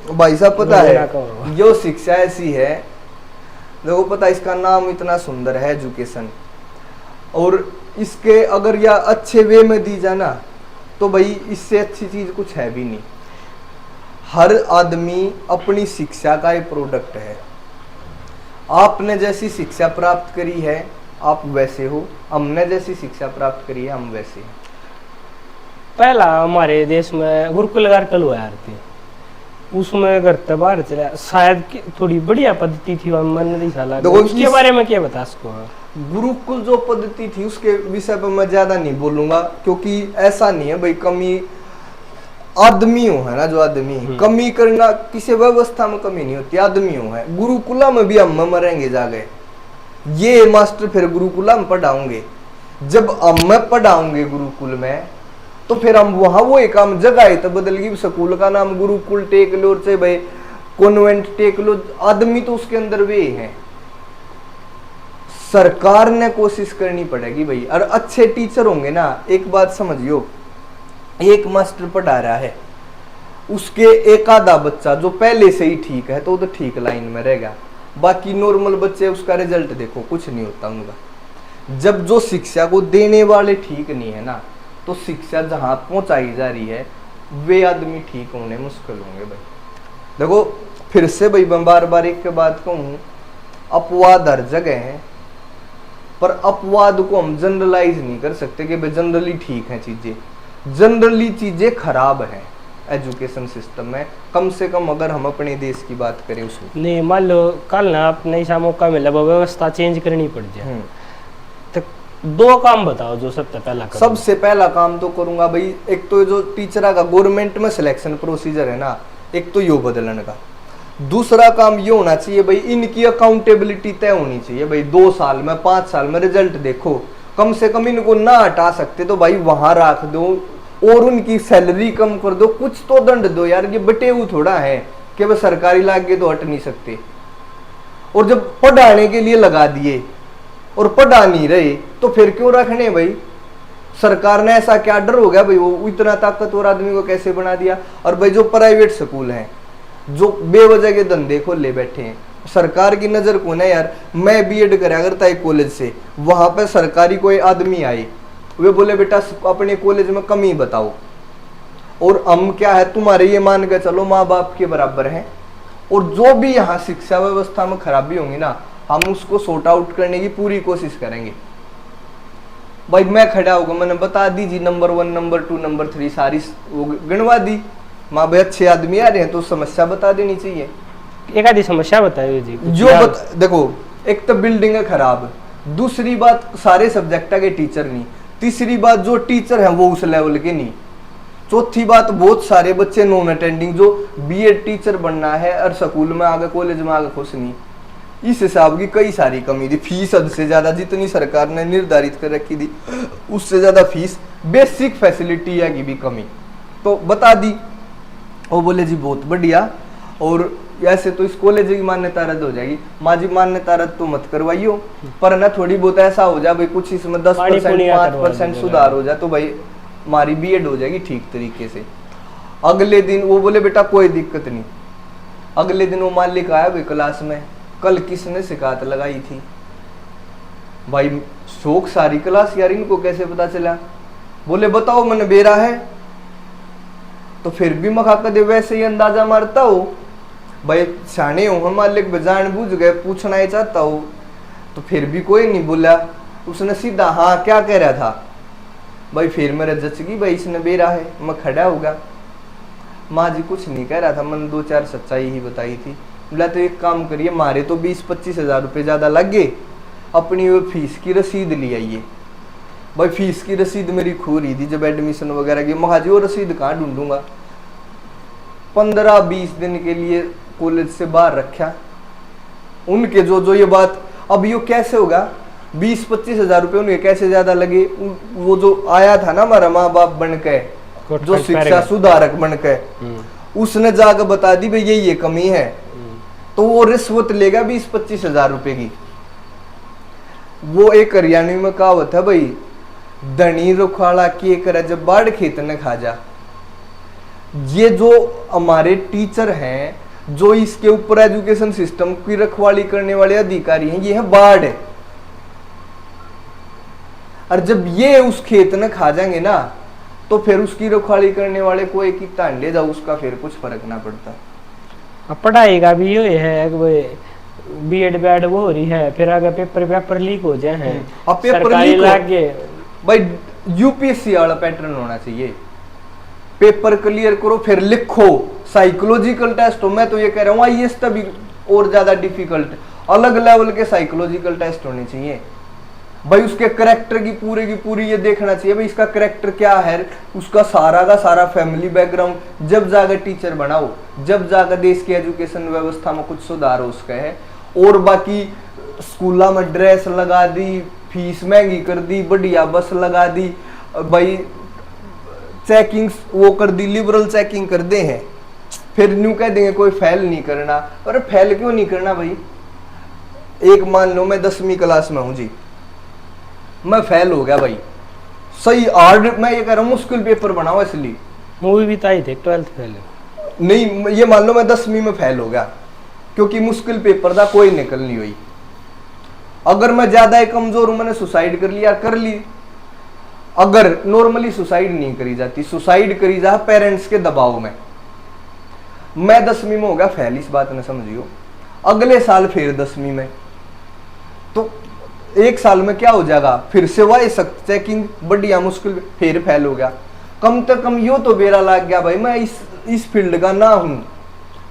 भाई साहब पता है जो शिक्षा ऐसी है, देखो पता है इसका नाम इतना सुंदर है एजुकेशन, और इसके अगर या अच्छे वे में दी जाए ना तो भाई इससे अच्छी चीज कुछ है भी नहीं। हर आदमी अपनी शिक्षा का एक प्रोडक्ट है। आपने जैसी शिक्षा प्राप्त करी है आप वैसे हो, हमने जैसी शिक्षा प्राप्त करी है हम वैसे हैं।
पहला हमारे देश में गुरुकुल कार्यक्रम हुआ थे, उसमें घर से बाहर चला, शायद थोड़ी बढ़िया पद्धति थी, मन नहीं साला। उसके बारे में क्या बता सको?
गुरुकुल जो पद्धति थी उसके विषय पर मैं ज्यादा नहीं बोलूंगा, क्योंकि ऐसा नहीं है भाई कमी आदमियों है ना, जो आदमी कमी करना किसी व्यवस्था में कमी नहीं होती, आदमियों है। गुरुकुला में भी हम मरेंगे जा गए, ये मास्टर फिर गुरुकुला में पढ़ाऊंगे। जब हम पढ़ाऊंगे गुरुकुल में तो फिर हम वहां वो एक हम जगह तो बदलगी, स्कूल का नाम गुरुकुल टेक लो, चाहे भाई कॉन्वेंट टेक लो, आदमी तो उसके अंदर वे हैं। सरकार ने कोशिश करनी पड़ेगी भाई, और अच्छे टीचर होंगे ना। एक बात समझियो, एक मास्टर पढ़ा रहा है, उसके एक आधा बच्चा जो पहले से ही ठीक है तो ठीक लाइन में रहेगा, बाकी नॉर्मल बच्चे उसका रिजल्ट देखो कुछ नहीं होता उनका। जब जो शिक्षा को देने वाले ठीक नहीं है ना, तो शिक्षा जहां पहुंचाई जा रही है वे आदमी ठीक होने मुश्किल होंगे भाई। देखो फिर से भाई मैं बार बार एक बात कहूं, अपवाद हर जगह है, पर अपवाद को हम जनरलाइज नहीं कर सकते कि भाई जनरली ठीक है चीजें। जनरली चीजें खराब हैं एजुकेशन सिस्टम में, कम से कम अगर हम अपने देश की बात करें उसमें।
नहीं, मान लो कल ना आपने ऐसा मौका मिला व्यवस्था चेंज करनी पड़ जाए, तो दो काम बताओ जो सबसे पहला करूंगा।
सबसे पहला काम तो करूंगा भाई, एक तो जो टीचर का गवर्नमेंट में सिलेक्शन प्रोसीजर है ना, एक तो यो बदलने का। दूसरा काम ये होना चाहिए भाई, इनकी अकाउंटेबिलिटी तय होनी चाहिए भाई। 2 साल में 5 साल में रिजल्ट देखो, कम से कम इनको ना हटा सकते तो भाई वहां रख दो, और उनकी सैलरी कम कर दो, कुछ तो दंड दो यार। ये बटेऊ थोड़ा है कि वह सरकारी लागे तो हट नहीं सकते। और जब पढ़ाने के लिए लगा दिए और पढ़ा नहीं रहे तो फिर क्यों रखने भाई? सरकार ने ऐसा क्या डर हो गया भाई, वो इतना ताकतवर आदमी को कैसे बना दिया? और भाई जो प्राइवेट स्कूल हैं जो बेवजह के धंधे खोले बैठे हैं, सरकार की नजर कौन है यार? मैं बीएड करा करता है कॉलेज से, वहां पे सरकारी कोई आदमी आए, वे बोले बेटा अपने कॉलेज में कमी बताओ, और हम क्या है तुम्हारे ये मान के चलो माँ बाप के बराबर हैं, और जो भी यहाँ शिक्षा व्यवस्था में खराबी होंगी ना हम उसको सॉर्ट आउट करने की पूरी कोशिश करेंगे भाई। मैं खड़ा होगा, मैंने बता दी जी नंबर 1 नंबर 2 नंबर 3 सारी वो गिनवा दी। माँ भाई अच्छे आदमी आ रहे हैं तो समस्या बता देनी चाहिए।
एक आधी समस्या बताइए जी
जो देखो, एक तो बिल्डिंग है खराब, दूसरी बात सारे सब्जेक्ट के टीचर नहीं, तीसरी बात जो टीचर हैं वो उस लेवल के नहीं, चौथी बात बहुत सारे बच्चे नॉन अटेंडिंग जो बीएड टीचर बनना है और स्कूल में आगे कॉलेज में आगे खुश नहीं। इस हिसाब की कई सारी कमी थी। फीस हद से ज्यादा जितनी सरकार ने निर्धारित कर रखी थी उससे ज्यादा फीस, बेसिक फैसिलिटी की भी कमी तो बता दी। वो बोले जी बहुत बढ़िया, और ऐसे तो इस कॉलेज की मान्यता रद्द हो जाएगी। माँ जी मान्यता रद्द तो मत करवाइयो, पर ना थोड़ी बहुत ऐसा हो जाए भाई कुछ इसमें 10% 5% सुधार हो जाए तो भाई हमारी बीएड हो जाएगी ठीक तरीके से। अगले दिन वो बोले बेटा कोई दिक्कत नहीं। अगले दिन वो मालिक आया भाई क्लास में, कल किसने शिकायत लगाई थी भाई? शौक सारी क्लास यार, इनको कैसे पता चला? बोले बताओ मैंने बेरा है, तो फिर भी मखा कदे वैसे ही अंदाजा मारता हो भाई। सियाने हो हम मालिक जान बूझ गए, पूछना ही चाहता हो तो फिर भी कोई नहीं बोला। उसने सीधा हाँ क्या कह रहा था भाई, फिर मेरा जच गई भाई इसने बेरा है, मैं खड़ा होगा। माँ जी कुछ नहीं कह रहा था, मन दो चार सच्चाई ही बताई थी। बोला तो एक काम करिए, मारे तो 20-25 हजार रुपये ज्यादा लग गए, अपनी वो फीस की रसीद ले आइए। भाई फीस की रसीद मेरी खो रही थी जब एडमिशन वगैरह की। महा जी वो रसीद कहाँ ढूंढूंगा। 15-20 दिन के लिए कॉलेज से बाहर रखा उनके। जो ये बात, अब ये कैसे होगा, 20-25 हजार रुपये उन्हें कैसे ज्यादा लगे। वो जो आया था ना हमारा माँ बाप बन के, जो शिक्षा सुधारक बन के, उसने जाकर बता दी भाई ये कमी है, तो वो रिश्वत लेगा 20-25 हजार रुपए की। वो एक हरियाणवी में कहावत है भाई, धनी रुखाड़ा के करे जब बाढ़ खेत न खा जा। ये जो हमारे टीचर हैं, जो इसके ऊपर एजुकेशन सिस्टम की रखवाली करने वाले अधिकारी हैं, ये है बाढ़। और जब ये उस खेत न खा जाएंगे ना, तो फिर उसकी रखवाली करने वाले को एक ही तान ले जाओ, उसका फिर कुछ फर्क ना पड़ता।
पढ़ाई का भी ये है, बीएड बैड वो हो रही है, फिर आगे पेपर लीक हो जाए हैं।
अब पेपर लीक लागे भाई, यूपीएससी वाला पैटर्न होना चाहिए। पेपर क्लियर करो फिर लिखो। साइकोलॉजिकल टेस्ट हो, मैं तो ये कह रहा हूँ आईएएस तभी और ज्यादा डिफिकल्ट, अलग लेवल के साइकोलॉजिकल टेस्ट होने चाहिए भाई। उसके करेक्टर की पूरी ये देखना चाहिए भाई, इसका करेक्टर क्या है, उसका सारा का सारा फैमिली बैकग्राउंड। जब जाकर टीचर बनाओ, जब जाकर देश की एजुकेशन व्यवस्था में कुछ सुधार हो उसका है। और बाकी स्कूलों में ड्रेस लगा दी, फीस महंगी कर दी, बढ़िया बस लगा दी भाई, चेकिंग वो कर दी, लिबरल चेकिंग कर दे हैं। फिर न्यू कह देंगे कोई फेल नहीं करना। अरे फेल क्यों नहीं करना भाई। एक मान लो मैं 10वीं क्लास में हूं जी, मैं फेल हो गया भाई, सही हार्ड, मैं ये कह रहा हूँ मुश्किल पेपर बनाओ। इसलिए
मूवी भी ताई थे 12th फेल
नहीं, ये मान लो मैं 10वीं में फेल हो गया क्योंकि मुश्किल पेपर था, कोई निकल नहीं हुई। अगर मैं ज्यादा ही कमजोर हूं, मैंने सुसाइड कर लिया, कर ली। अगर नॉर्मली सुसाइड नहीं करी जाती, सुसाइड करी जा पेरेंट्स के दबाव में। मैं 10वीं में हो गया फेल, इस बात ने समझियो। अगले साल फिर 10वीं में, तो एक साल में क्या हो जाएगा, फिर से वही सख्त चेकिंग, बढ़िया मुश्किल, फिर फेल हो गया। कम से कम यो तो बेरा लग गया भाई, मैं इस फील्ड का ना हूं,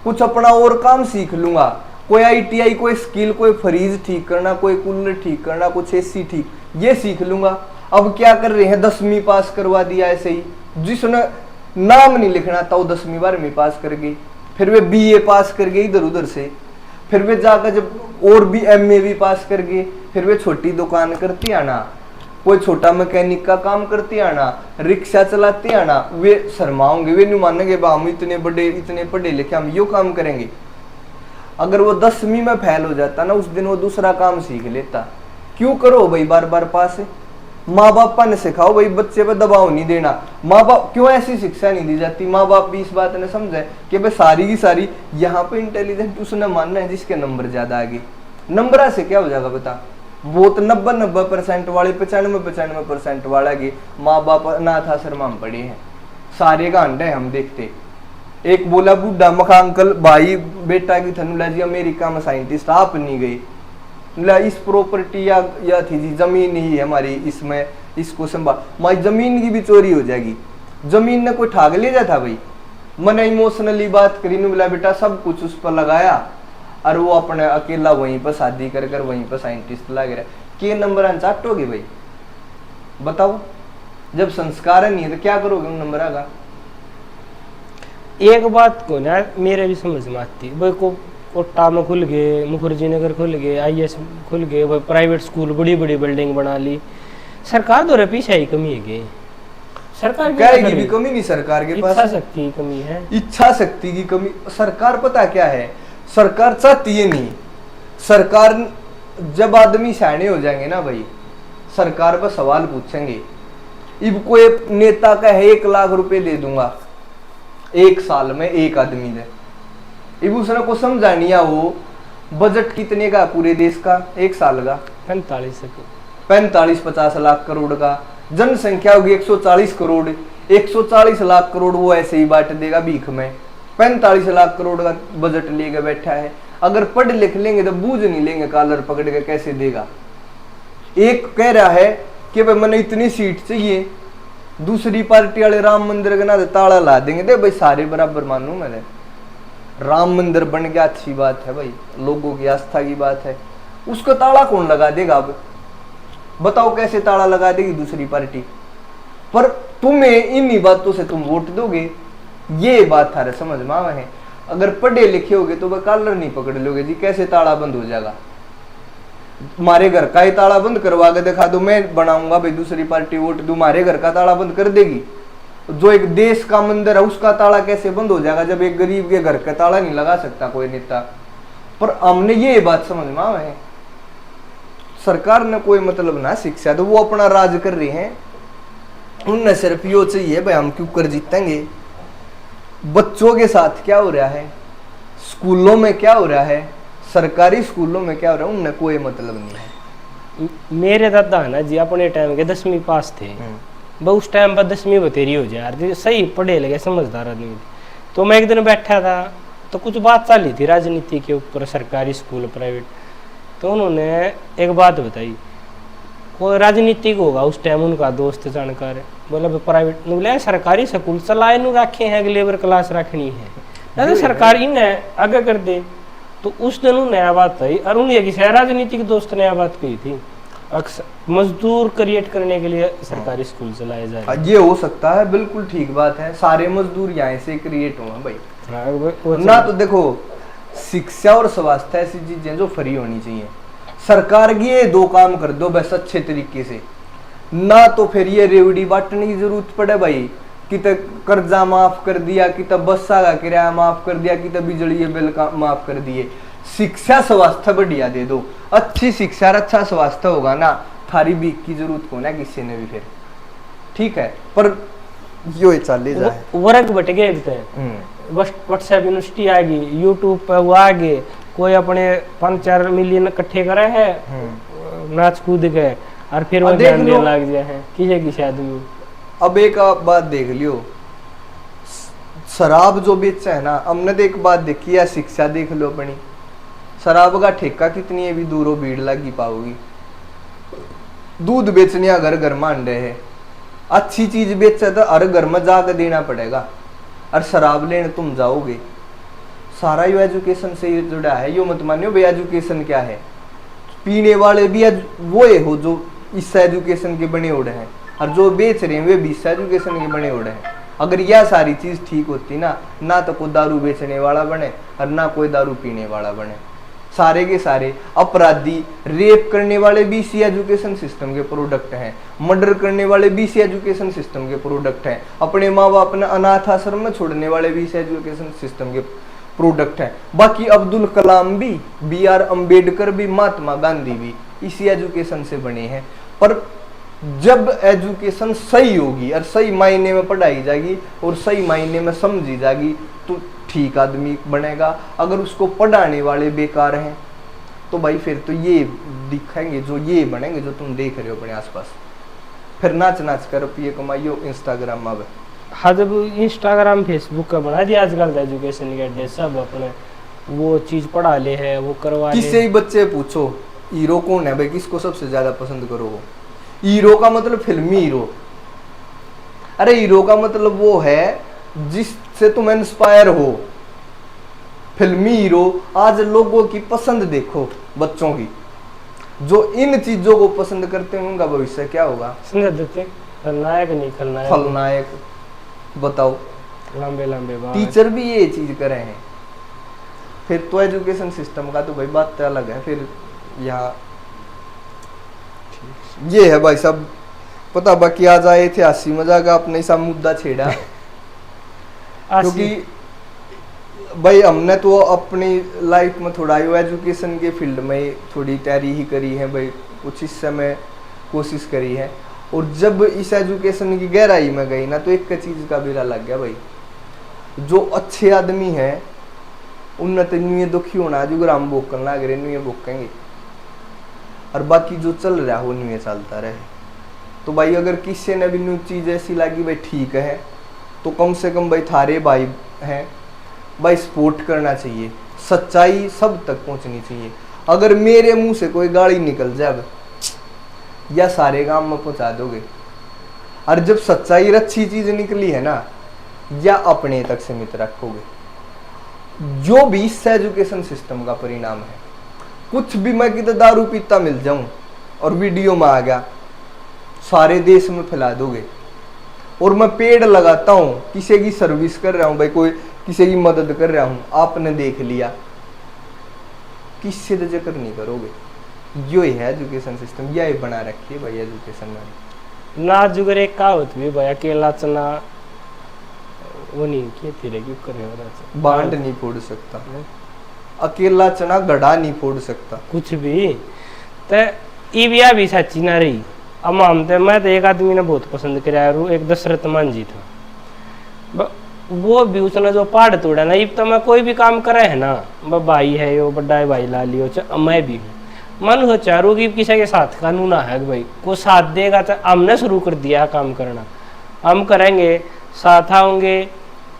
कुछ अपना और काम सीख लूंगा। कोई आईटीआई, कोई स्किल, कोई फ्रीज ठीक करना, कोई कूलर ठीक करना, कुछ एसी ठीक, ये सीख लूंगा। अब क्या कर रहे हैं, 10वीं पास करवा दिया ऐसे ही। जिसने नाम नहीं लिखना था वो 10वीं 12वीं पास कर गई, फिर वे बीए पास कर गई इधर उधर से, फिर वे जाकर जब और भी एमए भी पास कर गए, फिर वे छोटी दुकान करती आना, कोई छोटा मैकेनिक का काम करती आना, रिक्शा चलाते आना। वे शर्माओंगे, वे नहीं मानेंगे हम इतने पढ़े लिखे, हम यो काम करेंगे। अगर वो 10वीं में फेल हो जाता ना, उस दिन वो दूसरा काम सीख लेता। क्यों करो भाई बार बार पास, माँ बाप ने सिखाओ भाई, बच्चे पे दबाव नहीं देना। माँ बाप क्यों ऐसी शिक्षा नहीं दी जाती, माँ बाप भी इस बात ने समझे कि भाई सारी की सारी यहाँ पे इंटेलिजेंट उसने मानना है जिसके नंबर ज्यादा आगे। नंबर से क्या हो जाएगा बता, वो तो 90% वाले 95% वाला के माँ बाप अनाथ आश्रम में पड़े हैं, सारे का अंडे हम देखते। एक बोला बूढ़ा मखा अंकल भाई बेटा की थनुला जी अमेरिका में साइंटिस्ट, आप नहीं गए, इस प्रॉपर्टी या थी जी जमीन ही है हमारी, इसमें इसको संभाल, हमारी जमीन की भी चोरी हो जाएगी। जमीन ने कोई ठाग ले जाता भाई, मैंने इमोशनली बात करी, बोला बेटा सब कुछ उस पर लगाया, और वो अपने अकेला वहीं पर शादी कर वहीं पर साइंटिस्ट लग रहा है। के नंबर चाटोगे भाई बताओ, जब संस्कार नहीं है तो क्या करोगे उन नंबर का।
एक बात को ना मेरे भी समझ में आती भाई, को कोटा में खुल गए, मुखर्जी नगर खुल गए, आईएएस खुल गए, भाई प्राइवेट स्कूल बड़ी बड़ी बिल्डिंग बना ली। सरकार तो पीछे ही कमी है, सरकार
की भी कमी नहीं, सरकार के पास
इच्छा शक्ति की कमी है,
इच्छा शक्ति की कमी। सरकार पता क्या है, सरकार चाहती है नहीं। सरकार जब आदमी सियाने हो जाएंगे ना भाई, सरकार पर सवाल पूछेंगे। इब कोई नेता का है 1 लाख रुपए दे दूंगा 1 साल में एक आदमी ने, इब उसने को समझानिया हो बजट कितने का पूरे देश का 1 साल का 45-50 लाख करोड़ का, जनसंख्या होगी 140 करोड़, 140 लाख करोड़ वो ऐसे ही बांट देगा भीख में। 45 लाख करोड़ का बजट लेके बैठा है। अगर पढ़ लिख लेंगे तो बूझ नहीं लेंगे, कॉलर पकड़ के कैसे देगा। एक कह रहा है कि भाई मैंने इतनी सीट चाहिए, दूसरी पार्टी वाले राम मंदिर के ना ताला ला देंगे, दे भाई सारे बराबर मानू मैंने, राम मंदिर बन गया अच्छी बात है भाई, लोगों की आस्था की बात है, उसको ताला कौन लगा देगा? अब बताओ कैसे ताला लगा देगी दूसरी पार्टी? पर तुम्हें इन्हीं बातों से तुम वोट दोगे, ये बात थारे समझ में आवे है। अगर पढ़े लिखे होगे तो वह कॉलर नहीं पकड़ लोगे जी, कैसे ताला बंद हो जाएगा? तुम्हारे घर का ही ताला बंद करवा के दिखा दो, मैं बनाऊंगा भाई दूसरी पार्टी वोट दूं, हमारे घर का ताला बंद कर देगी? जो एक देश का मंदिर है उसका ताला कैसे बंद हो जाएगा जब एक गरीब के घर का ताला नहीं लगा सकता कोई नेता? पर हमने ये बात समझ में आवे है, सरकार ने कोई मतलब ना शिक्षा, तो वो अपना राज कर रहे हैं, उनने सिर्फ यो चाहिए भाई हम क्यों कर जीतेंगे। बच्चों के साथ क्या हो रहा है, स्कूलों में क्या हो रहा है, सरकारी स्कूलों में क्या हो रहा है, उनने कोई मतलब नहीं है।
मेरे दादा है ना जी अपने टाइम के 10वीं पास थे, वो उस टाइम पर 10वीं बतेरी हो जाए यार, सही पढ़े लगे समझदार आदमी। तो मैं एक दिन बैठा था तो कुछ बात चली थी राजनीति के ऊपर, सरकारी स्कूल प्राइवेट, तो उन्होंने एक बात बताई, कोई राजनीतिक होगा उस टाइम उनका दोस्त जानकार, बोला प्राइवेट बोले सरकारी स्कूल चलाए नु रखे हैं, लेबर क्लास रखनी है तो सरकारी ने आगे कर दे। तो उस दिन नया बात थी, और उन्हें किसी राजनीतिक दोस्त ने बात कही थी, अक्सर मजदूर क्रिएट करने के लिए सरकारी स्कूल चलाए जाए।
ये हो सकता है, बिल्कुल ठीक बात है, सारे मजदूर यहाँ से क्रिएट होंगे भाई। ना तो देखो शिक्षा और स्वास्थ्य ऐसी चीजें जो फ्री होनी चाहिए, सरकार की ये दो काम कर दो बस अच्छे तरीके से, ना तो फिर ये रेवड़ी बांटने की जरूरत पड़े भाई, कि कर्जा माफ कर दिया, कि बस्सा का किराया माफ कर दिया, कि बिजली बिल माफ कर दिए। शिक्षा स्वास्थ्य बढ़िया दे दो, अच्छी शिक्षा और अच्छा स्वास्थ्य होगा ना, थारी बीक की जरूरत को ना किसी ने भी फिर, ठीक है। पर यो चले जाए
वर्ग बट गए व्हाट्सएप यूनिवर्सिटी आ गई, यूट्यूब पे वो आ गए, कोई अपने 5-4 मिलियन इकट्ठे करे है नाच कूद के, और फिर वो ध्यान देने लग गया है किसी आदमी।
अब एक बात देख लियो, शराब जो बेचा है ना, हमने तो एक बात देखी है, शिक्षा देख लो अपनी, शराब का ठेका कितनी है भी दूरों भीड़ लगी पाओगी। दूध बेचने घर घर में अंडे है, अच्छी चीज बेचे तो हर घर में जाकर देना पड़ेगा, और शराब लेने तुम जाओगे। सारा यो एजुकेशन से ये जुड़ा है, यो मत मानियो भाई एजुकेशन क्या है, पीने वाले भी वो हो जो इस एजुकेशन के बने उड़े हैं, और जो बेच रहे हैं वे भी इस एजुकेशन के बने उड़े हैं। अगर यह सारी चीज ठीक होती ना तो कोई दारू बेचने वाला बने और ना कोई दारू पीने वाला बने। सारे के सारे अपराधी, रेप करने वाले भी इसी एजुकेशन सिस्टम के प्रोडक्ट हैं, मर्डर करने वाले भी इसी एजुकेशन सिस्टम के प्रोडक्ट हैं, अपने माँ बाप ने अनाथ आश्रम में छोड़ने वाले भी इसी एजुकेशन सिस्टम के प्रोडक्ट हैं। बाकी अब्दुल कलाम भी, BR अम्बेडकर भी, महात्मा गांधी भी इसी एजुकेशन से बने हैं। पर जब एजुकेशन सही होगी और सही मायने में पढ़ाई जाएगी और सही मायने में समझी जाएगी तो ठीक आदमी बनेगा। अगर उसको पढ़ाने वाले बेकार हैं तो भाई फिर तो ये दिखेंगे जो ये बनेंगे जो तुम देख रहे हो अपने आसपास, फिर नाच नाच कर रुपये कमाइयो इंस्टाग्राम में।
हाँ, जब इंस्टाग्राम फेसबुक का बना दिया आजकल एजुकेशन के अड्डे, सब अपने वो चीज पढ़ा ले है, वो करवा ले।
किसी बच्चे पूछो हीरो कौन है भाई, किसको सबसे ज्यादा पसंद करो? हीरो का मतलब फिल्मी हीरो, अरे हीरो का मतलब वो है जिससे तुम इंस्पायर हो। फिल्मी हीरो आज लोगों की पसंद देखो, बच्चों की जो इन चीजों को पसंद करते हैं उनका भविष्य क्या होगा?
खलनायक नहीं खलनायक,
खलनायक बताओ,
लंबे लंबे बाल।
टीचर भी ये चीज करे हैं। फिर तो एजुकेशन सिस्टम का तो भाई बात अलग है। फिर यहाँ ये है भाई सब पता, बाकी आज आए थे हंसी मजाक, आपने सब मुद्दा छेड़ा क्योंकि भाई हमने तो अपनी लाइफ में थोड़ा एजुकेशन के फील्ड में थोड़ी तैयारी ही करी है भाई, कुछ इस समय कोशिश करी है। और जब इस एजुकेशन की गहराई में गई ना तो एक चीज का बिरा लग गया भाई, जो अच्छे आदमी हैं उन्नत नुए दुखी होना जो ग्राम बोक करना अगर नुए बोकेंगे, और बाकी जो चल रहा है वो नुए चलता रहे। तो भाई अगर किसी ने भी न्यू चीज ऐसी लगी भाई ठीक है तो कम से कम भाई थारे भाई हैं भाई सपोर्ट करना चाहिए, सच्चाई सब तक पहुंचनी चाहिए। अगर मेरे मुंह से कोई गाली निकल जाए या सारे गांव में पहुंचा दोगे, और जब सच्चाई अच्छी चीज निकली है ना, या अपने तक सीमित रखोगे। जो भी इस एजुकेशन सिस्टम का परिणाम है, कुछ भी मैं किधर दारू पीता मिल जाऊं और वीडियो में आ गया, सारे देश में फैला दोगे। और मैं पेड़ लगाता हूं, किसी की सर्विस कर रहा हूं भाई, कोई किसी की मदद कर रहा हूं, आपने देख लिया, किससे तो जिक्र नहीं करोगे। यो ही है एजुकेशन सिस्टम, यही बना रखी है भाई एजुकेशन में।
ना जुगर एक कहावत भी भाई, अकेला चना वो नहीं खेती रहे, क्यों कर रहे हो
बांड नहीं फोड़ सकता, अकेला चना गड़ा नहीं फोड़ सकता,
कुछ भी। तो ईबिया भी सच्ची ना रही। अब मानते मैं तो एक आदमी ने बहुत पसंद कराया, एक दशरथ मान जी था, वो भी उसने जो पहाड़ तोड़ा ना, तो मैं कोई भी काम करे है ना, भाई है यो बड़ा है भाई ला लियो, मैं भी हूँ मन हो चारों की किसी के साथ कानून है भाई, को साथ देगा तो हमने शुरू कर दिया काम करना, हम करेंगे, साथ आओगे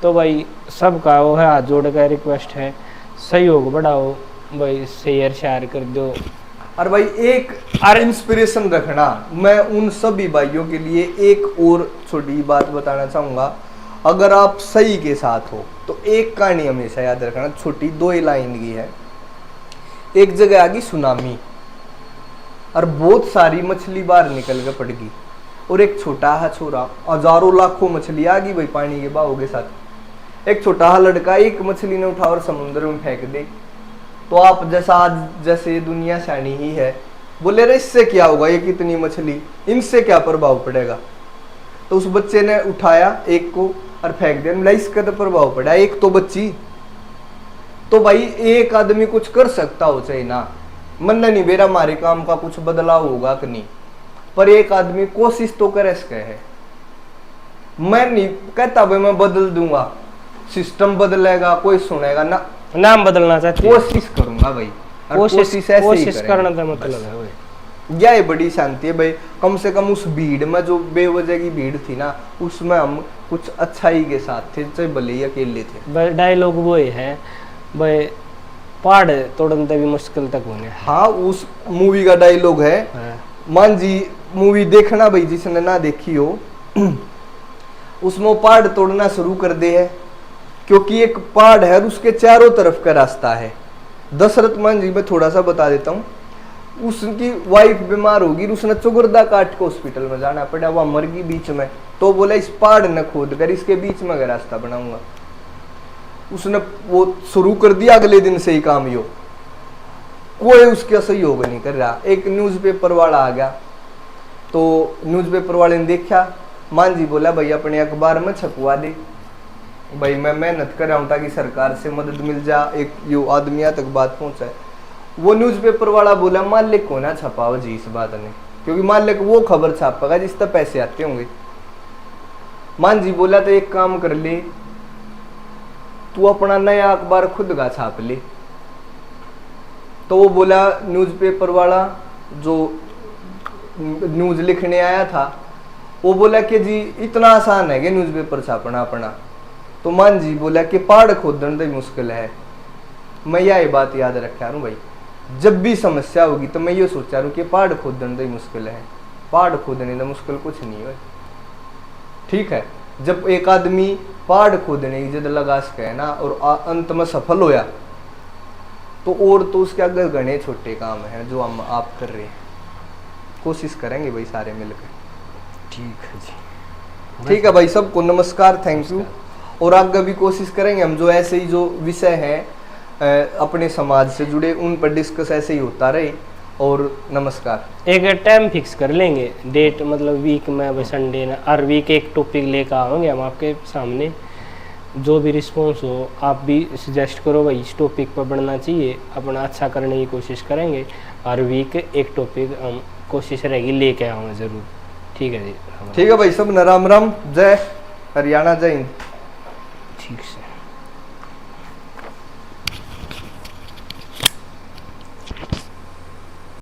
तो भाई सबका वो है, हाथ जोड़ कर रिक्वेस्ट है, सहयोग बढ़ाओ भाई, शेयर कर दो।
और भाई एक इंस्पिरेशन रखना, मैं उन सभी भाइयों के लिए एक और छोटी बात बताना चाहूंगा। अगर आप सही के साथ हो तो एक कहानी हमेशा याद रखना, छोटी 2 लाइन की है। एक जगह आ गई सुनामी और बहुत सारी मछली बाहर निकल के पड़ गई, और एक छोटा हा छोरा, हजारों लाखों मछली आ गई भाई पानी के बहाव के साथ। एक छोटा हा लड़का एक मछली ने उठा और समुद्र में फेंक दे। तो आप जैसा आज जैसे दुनिया शानी ही है, बोले रे इससे क्या होगा, ये कितनी मछली, इनसे क्या प्रभाव पड़ेगा। तो उस बच्चे ने उठाया एक को और फेंक दिया, मिला इसका तो प्रभाव पड़ा, एक तो बच्ची। तो भाई एक आदमी कुछ कर सकता हो चाहिए ना, मन नहीं मेरा हमारे काम का कुछ बदलाव होगा कि नहीं, पर एक आदमी कोशिश तो करे इसके है। मैं नहीं कहता भाई मैं बदल दूंगा, सिस्टम बदलेगा कोई सुनेगा ना,
नाम बदलना चाहते
कोशिश करूंगा भाई,
कोशिश करना का मतलब है भाई।
यह बड़ी शांति है भाई, कम से कम उस भीड़ में जो बेवजह की भीड़ थी ना, उसमें हम कुछ अच्छाई के साथ थे, चाहे भले ही अकेले थे।
डायलॉग वो है भाई, पहाड़ तोड़ने भी मुश्किल तक होने।
हाँ, उस मूवी का डायलॉग है। मान जी मूवी देखना भाई, जिसने ना देखी हो, उसमें पहाड़ तोड़ना शुरू कर दे है, क्योंकि एक पहाड़ है और उसके चारों तरफ का रास्ता है। दशरथ मान जी मैं थोड़ा सा बता देता हूँ, उसकी वाइफ बीमार होगी, उसने चुगुर्दा काट के हॉस्पिटल में जाना पड़ा, वह मर गई बीच में। तो बोला इस पहाड़ न खोद कर इसके बीच में रास्ता बनाऊंगा। उसने वो शुरू कर दिया, अगले दिन से ही काम यो, कोई उसका सहयोग नहीं कर रहा। एक न्यूज़पेपर वाला आ गया, तो न्यूज़पेपर वाले ने देखा, मान जी बोला भाई अपने अखबार में छपवा दे, भाई मैं मेहनत कर रहा हूँ ताकि सरकार से मदद मिल जा, एक यो आदमिया तक बात पहुंचाए। वो न्यूज़पेपर वाला बोला मालिक को ना छपाओ जी इस बात ने, क्योंकि मालिक वो खबर छापेगा जिस तक पैसे आते होंगे। मान जी बोला तो एक काम कर ले, तू अपना नया अखबार खुद का छाप ले। तो वो बोला न्यूज़पेपर वाला जो न्यूज़ लिखने आया था, वो बोला कि जी इतना आसान है कि न्यूज़पेपर छापना अपना। तो मान जी बोला कि पहाड़ खोदना तो मुश्किल है। मैं यह बात याद रखा हूँ भाई, जब भी समस्या होगी तो मैं ये सोचा हूँ कि पहाड़ खोदना तो मुश्किल है, पहाड़ खोदने तो मुश्किल कुछ नहीं है। ठीक है, जब एक आदमी पहाड़ खोदने की जिद लगा सके है ना, और अंत में सफल होया, तो और तो उसके आगे घने छोटे काम हैं जो हम आप कर रहे हैं। कोशिश करेंगे भाई सारे मिलकर।
ठीक है जी,
ठीक है भाई, सबको नमस्कार, थैंक यू। और आगे भी कोशिश करेंगे हम जो ऐसे ही जो विषय हैं अपने समाज से जुड़े, उन पर डिस्कस ऐसे ही होता रहे। और नमस्कार।
एक टाइम फिक्स कर लेंगे, डेट मतलब वीक में, संडे ना, हर वीक एक टॉपिक लेकर आएंगे हम आपके सामने। जो भी रिस्पॉन्स हो आप भी सजेस्ट करो भाई, इस टॉपिक पर बढ़ना चाहिए, अपना अच्छा करने की कोशिश करेंगे। हर वीक एक टॉपिक हम कोशिश रहेगी लेके आऊँगा ज़रूर। ठीक है जी,
ठीक है भाई, सब न राम राम, जय हरियाणा, जय हिंद।
ठीक है।